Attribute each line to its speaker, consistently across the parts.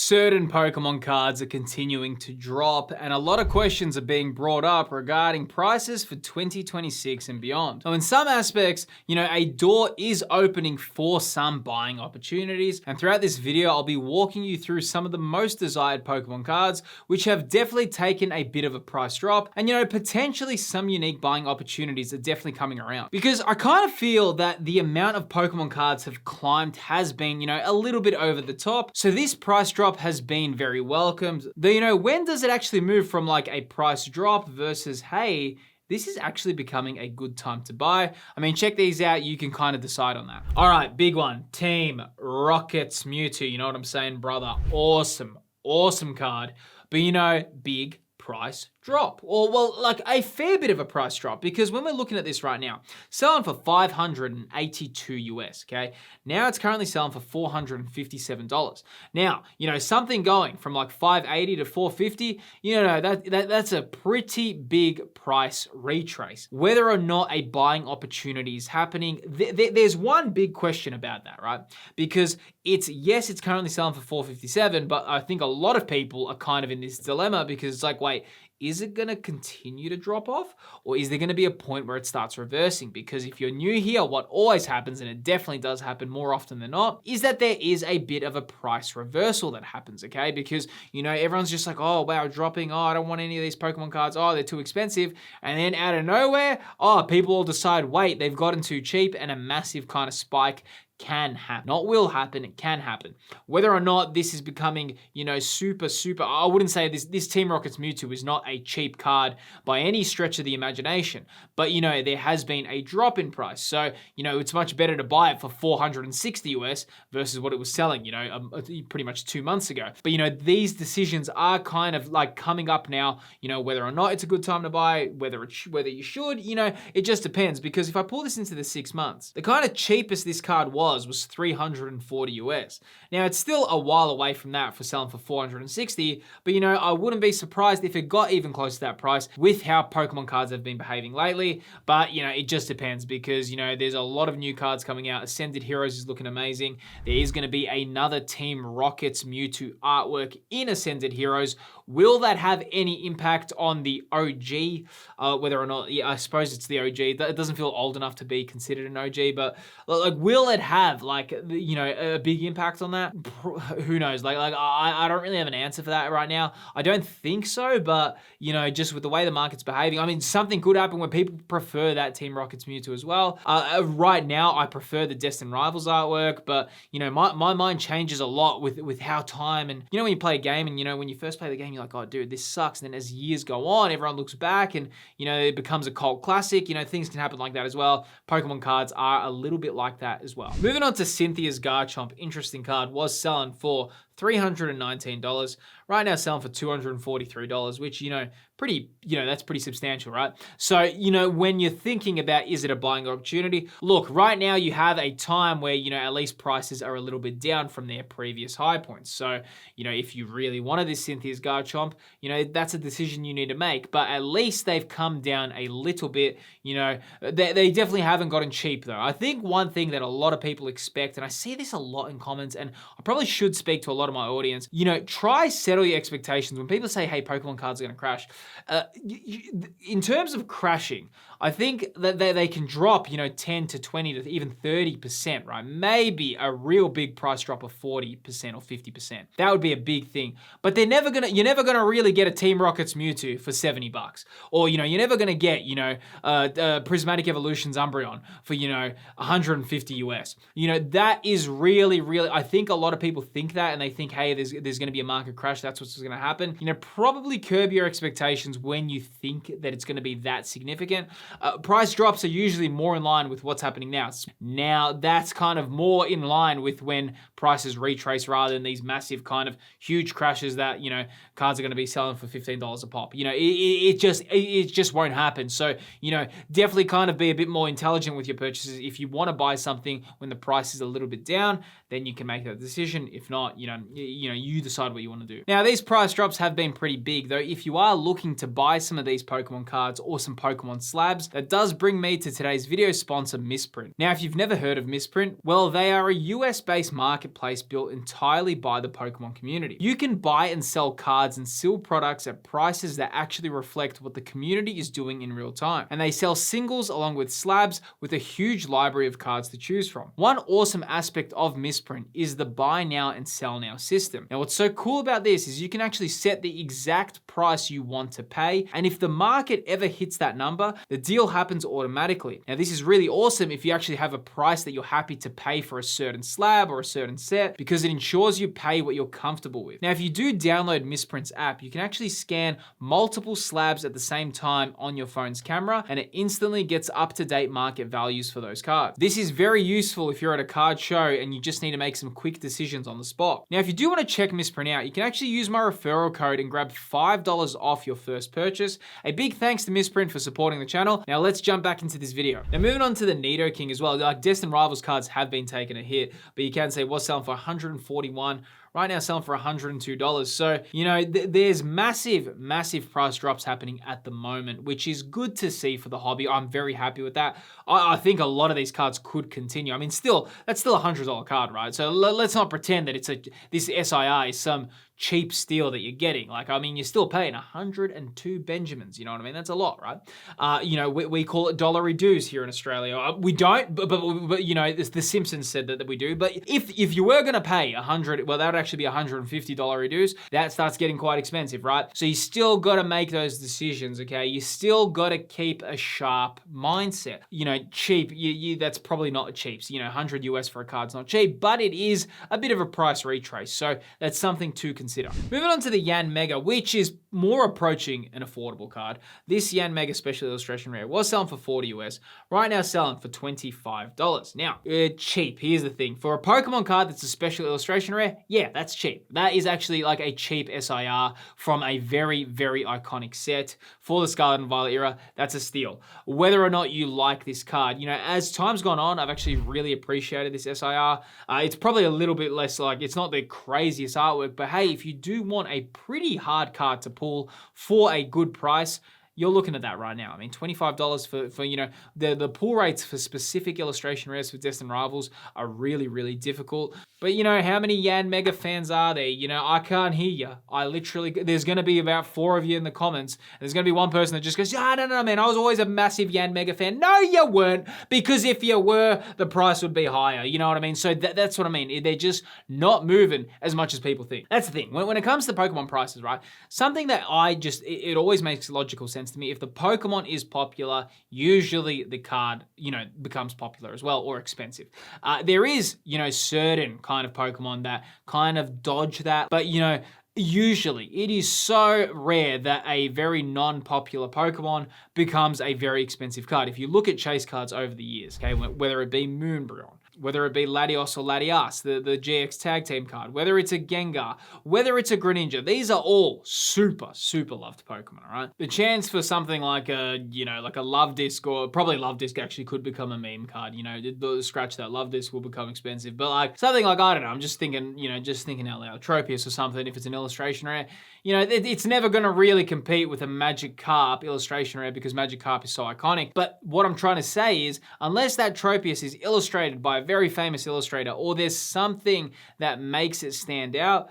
Speaker 1: certain Pokemon cards are continuing to drop, and a lot of questions are being brought up regarding prices for 2026 and beyond. Now, in some aspects, a door is opening for some buying opportunities, and throughout this video, I'll be walking you through some of the most desired Pokemon cards, which have definitely taken a bit of a price drop, and potentially some unique buying opportunities are definitely coming around. Because I kind of feel that the amount of Pokemon cards have climbed has been, a little bit over the top, so this price drop has been very welcomed. Though, when does it actually move from like a price drop versus, hey, this is actually becoming a good time to buy? I mean, check these out. You can kind of decide on that. All right, big one. Team Rocket's Mewtwo. You know what I'm saying, brother? Awesome, awesome card. But big price drop, or well, like a fair bit of a price drop, because when we're looking at this right now, selling for $582 US, okay? Now it's currently selling for $457. Now, something going from like $580 to $450, that's a pretty big price retrace. Whether or not a buying opportunity is happening, there's one big question about that, right? Because it's currently selling for $457, but I think a lot of people are kind of in this dilemma because it's like, wait, is it gonna continue to drop off? Or is there gonna be a point where it starts reversing? Because if you're new here, what always happens, and it definitely does happen more often than not, is that there is a bit of a price reversal that happens, okay? Because, everyone's just like, oh, wow, dropping, oh, I don't want any of these Pokemon cards, oh, they're too expensive. And then out of nowhere, people all decide, wait, they've gotten too cheap, and a massive kind of spike can happen. Not will happen, it can happen. Whether or not this is becoming, super, I wouldn't say this Team Rocket's Mewtwo is not a cheap card by any stretch of the imagination, but there has been a drop in price. So, it's much better to buy it for $460 US versus what it was selling, pretty much 2 months ago. But, these decisions are kind of like coming up now, whether or not it's a good time to buy, whether you should, it just depends. Because if I pull this into the 6 months, the kind of cheapest this card was $340 US. Now, it's still a while away from that for selling for $460, but I wouldn't be surprised if it got even close to that price with how Pokemon cards have been behaving lately. But, it just depends because, there's a lot of new cards coming out. Ascended Heroes is looking amazing. There is going to be another Team Rocket's Mewtwo artwork in Ascended Heroes. Will that have any impact on the OG? Whether or not, I suppose it's the OG. It doesn't feel old enough to be considered an OG, but like, will it have like, a big impact on that? Who knows? I don't really have an answer for that right now. I don't think so, but just with the way the market's behaving, I mean, something could happen where people prefer that Team Rocket's Mewtwo as well. Right now, I prefer the Destined Rivals artwork, but my mind changes a lot with how time and when you play a game and when you first play the game, you're like, oh, dude, this sucks. And then as years go on, everyone looks back and it becomes a cult classic. Things can happen like that as well. Pokemon cards are a little bit like that as well. Moving on to Cynthias Garchomp, interesting card, was selling for $319. Right now selling for $243, which, pretty, that's pretty substantial, right? So, when you're thinking about, is it a buying opportunity? Look, right now you have a time where, at least prices are a little bit down from their previous high points. So, if you really wanted this Cynthias Garchomp, that's a decision you need to make, but at least they've come down a little bit. They definitely haven't gotten cheap though. I think one thing that a lot of people expect, and I see this a lot in comments, and I probably should speak to a lot of my audience, try settle your expectations. When people say, hey, Pokemon cards are gonna crash, in terms of crashing, I think that they can drop, 10 to 20 to even 30%, right? Maybe a real big price drop of 40% or 50%. That would be a big thing. But you're never gonna really get a Team Rocket's Mewtwo for $70. Or, you're never gonna get, Prismatic Evolution's Umbreon for, 150 US. That is really, really, I think a lot of people think that and they think, hey, there's gonna be a market crash, that's what's gonna happen. Probably curb your expectations when you think that it's gonna be that significant. Price drops are usually more in line with what's happening now. Now, that's kind of more in line with when prices retrace rather than these massive kind of huge crashes that, cards are going to be selling for $15 a pop. It just won't happen. So, definitely kind of be a bit more intelligent with your purchases. If you want to buy something when the price is a little bit down, then you can make that decision. If not, you decide what you want to do. Now, Now, these price drops have been pretty big, though. If you are looking to buy some of these Pokemon cards or some Pokemon slabs, that does bring me to today's video sponsor, Misprint. Now, if you've never heard of Misprint, well, they are a US-based marketplace built entirely by the Pokemon community. You can buy and sell cards and seal products at prices that actually reflect what the community is doing in real time. And they sell singles along with slabs with a huge library of cards to choose from. One awesome aspect of Misprint is the buy now and sell now system. Now, what's so cool about this is you can actually set the exact price you want to pay, and if the market ever hits that number, the deal happens automatically. Now, this is really awesome if you actually have a price that you're happy to pay for a certain slab or a certain set, because it ensures you pay what you're comfortable with. Now, if you do download Misprint's app, you can actually scan multiple slabs at the same time on your phone's camera, and it instantly gets up-to-date market values for those cards. This is very useful if you're at a card show and you just need to make some quick decisions on the spot. Now, if you do want to check Misprint out, you can actually use my referral code and grab $5 off your first purchase. A big thanks to Misprint for supporting the channel. Now, let's jump back into this video. Now, moving on to the Nidoking as well. Like, Destined Rivals cards have been taking a hit, but you can say was selling for $141. Right now selling for $102. So, you know, there's massive price drops happening at the moment, which is good to see for the hobby. I'm very happy with that. I think a lot of these cards could continue. I mean, that's still a $100 card, right? So let's not pretend that this SIR is some cheap steal that you're getting. Like, I mean, you're still paying 102 Benjamins, you know what I mean? That's a lot, right? You know, we call it dollar dues here in Australia. We don't, but you know, the Simpsons said that we do. But if you were gonna pay 100, well, that would actually be $150 dues. That starts getting quite expensive, right? So you still gotta make those decisions, okay? You still gotta keep a sharp mindset. You know, cheap, that's probably not cheap. So, you know, 100 US for a card's not cheap, but it is a bit of a price retrace. So that's something to consider. Moving on to the Yanmega, which is more approaching an affordable card. This Yanmega Special Illustration Rare was selling for 40 US. Right now selling for $25. Now, cheap. Here's the thing. For a Pokemon card that's a Special Illustration Rare, yeah, that's cheap. That is actually like a cheap SIR from a very iconic set. For the Scarlet and Violet era, that's a steal. Whether or not you like this card, you know, as time's gone on, I've actually really appreciated this SIR. It's probably a little bit less, like, it's not the craziest artwork, but hey, if you do want a pretty hard card to pull for a good price, you're looking at that right now. I mean, $25 for you know, the pull rates for specific illustration rares for Destined Rivals are really difficult. But you know, how many Yanmega fans are there? You know, I can't hear you. There's gonna be about 4 of you in the comments. There's gonna be one person that just goes, yeah, no, man, I was always a massive Yanmega fan. No, you weren't, because if you were, the price would be higher. You know what I mean? So that's what I mean. They're just not moving as much as people think. That's the thing. When it comes to Pokemon prices, right? Something that it always makes logical sense to me. If the Pokemon is popular, usually the card, you know, becomes popular as well, or expensive. There is, you know, certain kind of Pokemon that kind of dodge that, but you know, usually it is so rare that a very non-popular Pokemon becomes a very expensive card. If you look at chase cards over the years, okay, whether it be Moonbreon, whether it be Latios or Latias, the GX tag team card, whether it's a Gengar, whether it's a Greninja, these are all super loved Pokemon, all right? The chance for something like a, you know, like a Love Disc, or probably Love Disc actually could become a meme card, you know, scratch that, Love Disc will become expensive, but like something like, I don't know, I'm just thinking, you know, just thinking out loud, Tropius or something, if it's an illustration rare, you know, it's never gonna really compete with a Magikarp illustration rare because Magikarp is so iconic. But what I'm trying to say is, unless that Tropius is illustrated by a very famous illustrator, or there's something that makes it stand out,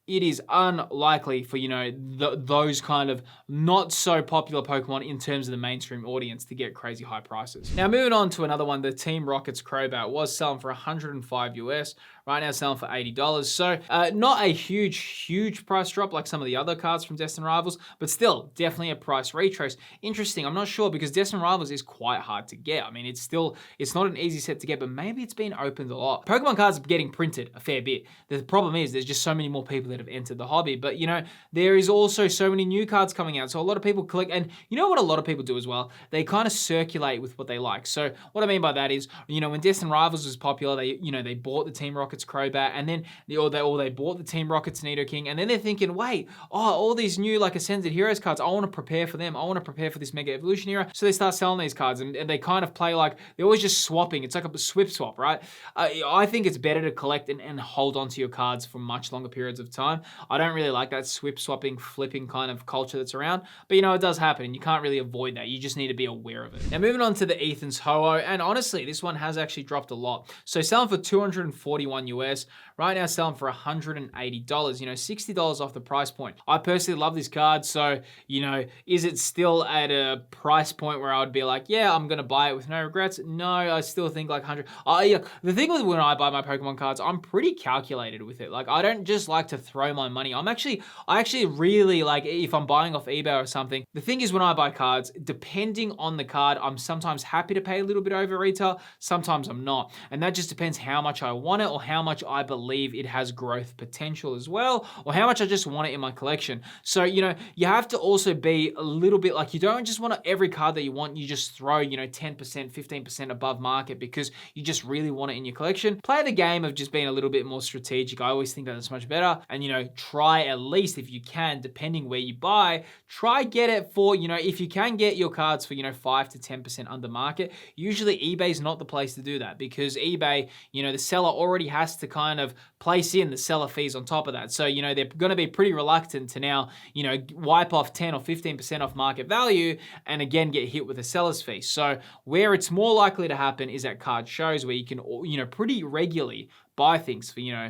Speaker 1: it is unlikely for, you know, those kind of not so popular Pokemon in terms of the mainstream audience to get crazy high prices. Now, moving on to another one, the Team Rocket's Crobat was selling for 105 US. Right now selling for $80. So not a huge price drop like some of the other cards from Destined Rivals, but still definitely a price retrace. Interesting, I'm not sure, because Destined Rivals is quite hard to get. I mean, it's not an easy set to get, but maybe it's been opened a lot. Pokemon cards are getting printed a fair bit. The problem is there's just so many more people that have entered the hobby, but you know, there is also so many new cards coming out. So a lot of people collect, and you know what a lot of people do as well? They kind of circulate with what they like. So what I mean by that is, you know, when Destined Rivals was popular, they bought the Team Rocket Rocket's Crobat, and then or they bought the Team Rocket's Nidoking, and then they're thinking, wait, all these new like Ascended Heroes cards, I want to prepare for them. I want to prepare for this Mega Evolution era. So they start selling these cards, and they kind of play like, they're always just swapping. It's like a swip swap, right? I think it's better to collect and hold on to your cards for much longer periods of time. I don't really like that swip swapping, flipping kind of culture that's around, but you know, it does happen, and you can't really avoid that. You just need to be aware of it. Now moving on to the Ethan's Ho-Oh, and honestly, this one has actually dropped a lot. So selling for $241 US, right now selling for $180, you know, $60 off the price point. I personally love this card, so, you know, is it still at a price point where I would be like, yeah, I'm gonna buy it with no regrets? No, I still think like 100. Yeah, the thing with when I buy my Pokemon cards, I'm pretty calculated with it. Like, I don't just like to throw my money. I actually really like, if I'm buying off eBay or something, the thing is when I buy cards, depending on the card, I'm sometimes happy to pay a little bit over retail, sometimes I'm not. And that just depends how much I want it, or how much I believe it has growth potential as well, or how much I just want it in my collection. So, you know, you have to also be a little bit like, you don't just want every card that you want, you just throw, you know, 10%, 15% above market because you just really want it in your collection. Play the game of just being a little bit more strategic. I always think that it's much better. And, you know, try at least, if you can, depending where you buy, try get it for, you know, if you can get your cards for, you know, 5 to 10% under market. Usually eBay's not the place to do that, because eBay, you know, the seller already has to kind of place in the seller fees on top of that. So, you know, they're going to be pretty reluctant to now, you know, wipe off 10 or 15% off market value and again get hit with a seller's fee. So where it's more likely to happen is at card shows, where you can, you know, pretty regularly buy things for, you know,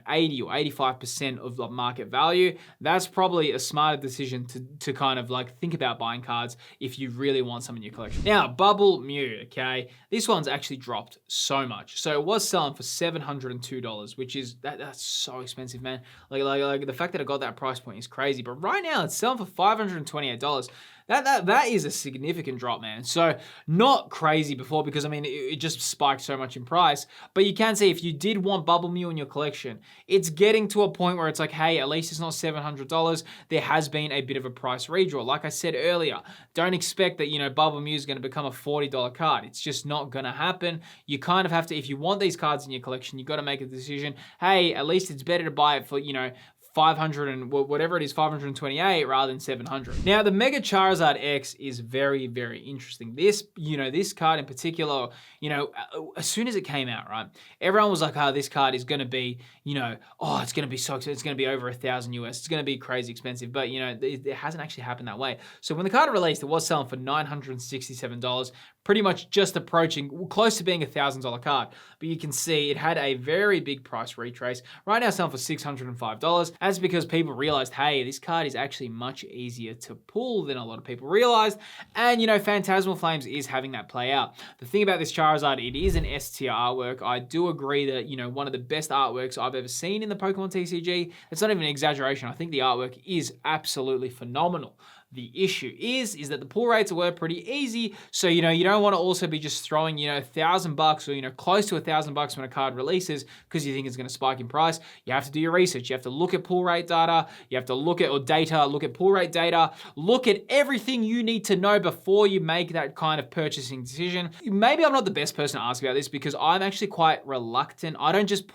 Speaker 1: 80 or 85% of the market value. That's probably a smarter decision to kind of like think about buying cards if you really want some in your collection. Now, Bubble Mew, okay? This one's actually dropped so much. So it was selling for $702, which is, that's so expensive, man. Like the fact that I got that price point is crazy, but right now it's selling for $528. That is a significant drop, man. So not crazy before, because I mean, it just spiked so much in price, but you can see if you did want Bubble Mew in your collection, it's getting to a point where it's like, hey, at least it's not $700. There has been a bit of a price redraw. Like I said earlier, don't expect that, you know, Bubble Mew is going to become a $40 card. It's just not going to happen. You kind of have to, if you want these cards in your collection, you got to make a decision. Hey, at least it's better to buy it for, you know, 500 and whatever it is, 528 rather than 700. Now, the Mega Charizard X is very, very interesting. This, you know, this card in particular, you know, as soon as it came out, right, everyone was like, oh, this card is going to be, you know, oh, it's going to be so expensive. It's going to be over 1,000 US. It's going to be crazy expensive. But, you know, it hasn't actually happened that way. So when the card released, it was selling for $967, pretty much just approaching, close to being $1,000 card. But you can see it had a very big price retrace. Right now selling for $605. That's because people realized, hey, this card is actually much easier to pull than a lot of people realized. And, you know, Phantasmal Flames is having that play out. The thing about this Charizard, it is an S tier artwork. I do agree that, you know, one of the best artworks I've ever seen in the Pokemon TCG. It's not even an exaggeration. I think the artwork is absolutely phenomenal. The issue is that the pull rates were pretty easy. So, you know, you don't want to also be just throwing, you know, $1,000 or, you know, close to $1,000 when a card releases because you think it's going to spike in price. You have to do your research. You have to look at pull rate data. You have to look at, look at pull rate data, look at everything you need to know before you make that kind of purchasing decision. Maybe I'm not the best person to ask about this because I'm actually quite reluctant. I don't just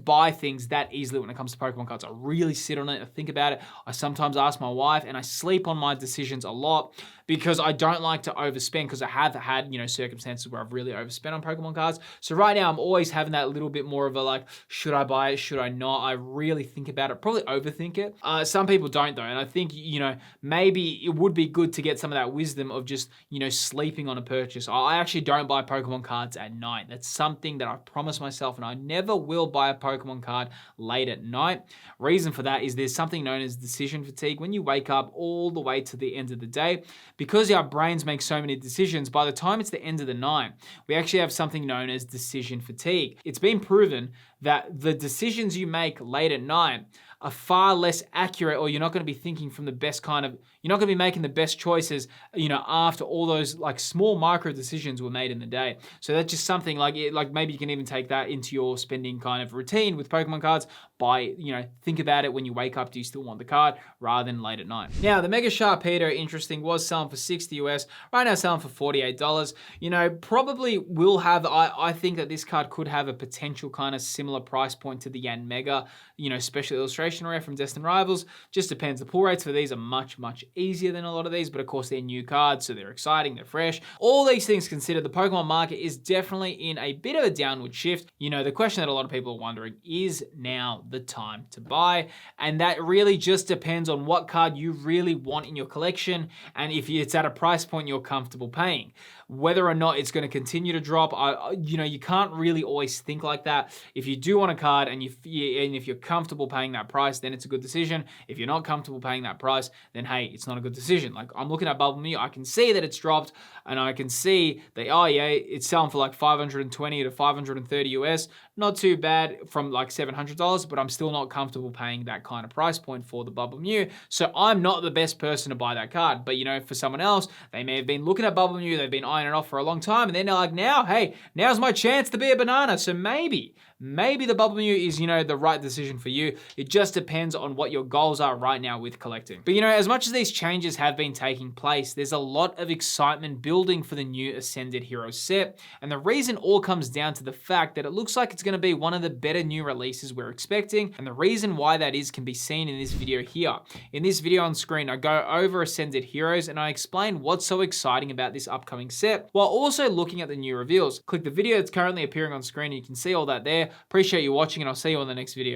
Speaker 1: buy things that easily when it comes to Pokemon cards. I really sit on it and think about it. I sometimes ask my wife, and I sleep on my decisions a lot because I don't like to overspend, because I have had, you know, circumstances where I've really overspent on Pokemon cards. So right now I'm always having that little bit more of a like, should I buy it? Should I not? I really think about it, probably overthink it. Some people don't though. And I think, you know, maybe it would be good to get some of that wisdom of just, you know, sleeping on a purchase. I actually don't buy Pokemon cards at night. That's something that I promised myself, and I never will buy a Pokemon card late at night. Reason for that is there's something known as decision fatigue. When you wake up all the way to the end of the day, because our brains make so many decisions, by the time it's the end of the night, we actually have something known as decision fatigue. It's been proven that the decisions you make late at night are far less accurate, or you're not going to be thinking from the best you're not going to be making the best choices, after all those like small micro decisions were made in the day. So that's just something like maybe you can even take that into your spending kind of routine with Pokemon cards by, think about it when you wake up, do you still want the card rather than late at night? Now, the Mega Sharpedo, interesting, was selling for $60 US, right now selling for $48. Probably will have, I think that this card could have a potential kind of similar price point to the Yanmega, special illustration rare from Destined Rivals. Just depends. The pull rates for these are much, much easier than a lot of these, but of course they're new cards, so they're exciting, they're fresh. All these things considered, the Pokemon market is definitely in a bit of a downward shift. The question that a lot of people are wondering, is now the time to buy? And that really just depends on what card you really want in your collection, and if it's at a price point you're comfortable paying. Whether or not it's going to continue to drop, you can't really always think like that. If you do want a card and if you're comfortable paying that price, then it's a good decision. If you're not comfortable paying that price, then hey, it's not a good decision. Like, I'm looking at Bubble Mew, I can see that it's dropped, and I can see that, oh yeah, it's selling for like 520 to 530 US. Not too bad from like $700, but I'm still not comfortable paying that kind of price point for the Bubble Mew. So I'm not the best person to buy that card. But for someone else, they may have been looking at Bubble Mew, they've been eyeing it off for a long time, and then they're like, now's my chance to be a banana. So maybe the Bubble Mew is, the right decision for you. It just depends on what your goals are right now with collecting. But as much as these changes have been taking place, there's a lot of excitement building for the new Ascended Heroes set. And the reason all comes down to the fact that it looks like it's going to be one of the better new releases we're expecting. And the reason why that is can be seen in this video here. In this video on screen, I go over Ascended Heroes and I explain what's so exciting about this upcoming set, while also looking at the new reveals. Click the video that's currently appearing on screen and you can see all that there. Appreciate you watching, and I'll see you on the next video.